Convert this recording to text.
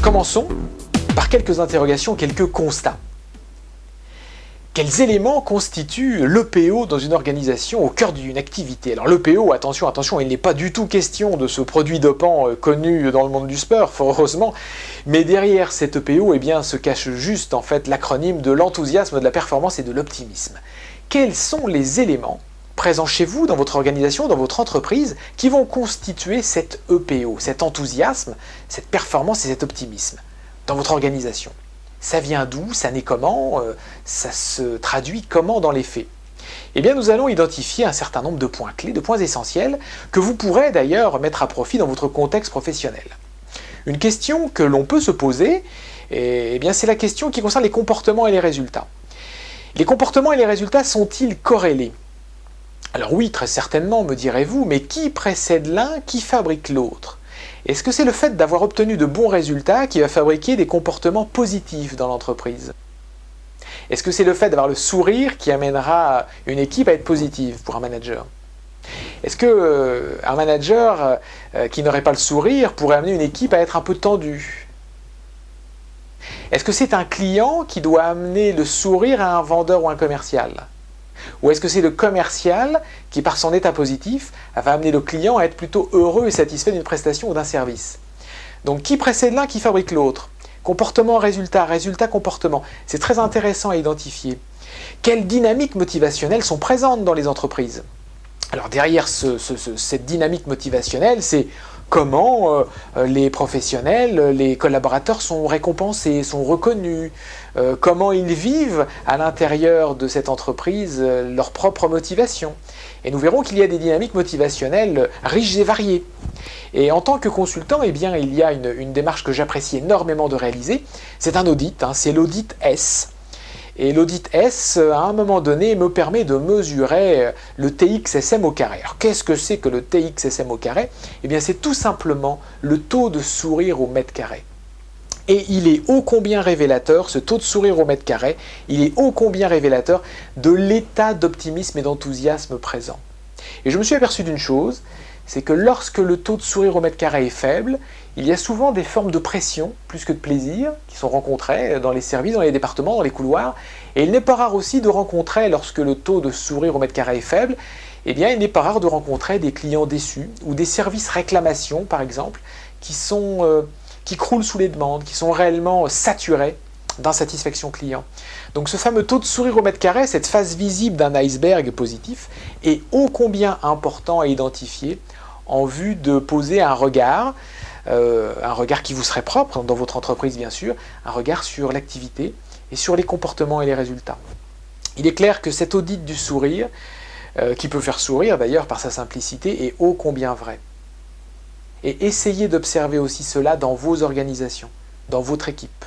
Commençons par quelques interrogations, quelques constats. Quels éléments constituent l'EPO dans une organisation au cœur d'une activité? Alors l'EPO, attention, il n'est pas du tout question de ce produit dopant connu dans le monde du sport, fort heureusement, mais derrière cet EPO, eh bien, se cache juste en fait l'acronyme de l'enthousiasme, de la performance et de l'optimisme. Quels sont les éléments présents chez vous, dans votre organisation, dans votre entreprise, qui vont constituer cet EPO, cet enthousiasme, cette performance et cet optimisme dans votre organisation? Ça vient d'où? Ça naît comment? Ça se traduit comment dans les faits? Eh bien, nous allons identifier un certain nombre de points clés, de points essentiels, que vous pourrez d'ailleurs mettre à profit dans votre contexte professionnel. Une question que l'on peut se poser, eh bien, c'est la question qui concerne les comportements et les résultats. Les comportements et les résultats sont-ils corrélés? Alors oui, très certainement, me direz-vous, mais qui précède l'un, qui fabrique l'autre? Est-ce que c'est le fait d'avoir obtenu de bons résultats qui va fabriquer des comportements positifs dans l'entreprise? Est-ce que c'est le fait d'avoir le sourire qui amènera une équipe à être positive pour un manager? Est-ce que un manager qui n'aurait pas le sourire pourrait amener une équipe à être un peu tendue? Est-ce que c'est un client qui doit amener le sourire à un vendeur ou un commercial? Ou est-ce que c'est le commercial qui, par son état positif, va amener le client à être plutôt heureux et satisfait d'une prestation ou d'un service? Donc qui précède l'un, qui fabrique l'autre? Comportement, résultat, résultat, comportement. C'est très intéressant à identifier. Quelles dynamiques motivationnelles sont présentes dans les entreprises? Alors derrière cette dynamique motivationnelle, c'est comment les professionnels, les collaborateurs sont récompensés, sont reconnus, comment ils vivent à l'intérieur de cette entreprise leur propre motivation. Et nous verrons qu'il y a des dynamiques motivationnelles riches et variées. Et en tant que consultant, eh bien, il y a une démarche que j'apprécie énormément de réaliser. C'est un audit, c'est l'audit S. Et l'audit S, à un moment donné, me permet de mesurer le TXSM au carré. Alors qu'est-ce que c'est que le TXSM au carré? Eh bien c'est tout simplement le taux de sourire au mètre carré. Et il est ô combien révélateur, ce taux de sourire au mètre carré, il est ô combien révélateur de l'état d'optimisme et d'enthousiasme présent. Et je me suis aperçu d'une chose, c'est que lorsque le taux de sourire au mètre carré est faible, il y a souvent des formes de pression, plus que de plaisir, qui sont rencontrées dans les services, dans les départements, dans les couloirs. Et il n'est pas rare aussi de rencontrer, lorsque le taux de sourire au mètre carré est faible, eh bien il n'est pas rare de rencontrer des clients déçus, ou des services réclamations, par exemple, qui croulent sous les demandes, qui sont réellement saturés d'insatisfaction client. Donc ce fameux taux de sourire au mètre carré, cette face visible d'un iceberg positif, est ô combien important à identifier en vue de poser un regard qui vous serait propre dans votre entreprise bien sûr, un regard sur l'activité et sur les comportements et les résultats. Il est clair que cet audit du sourire, qui peut faire sourire d'ailleurs par sa simplicité, est ô combien vrai. Et essayez d'observer aussi cela dans vos organisations, dans votre équipe.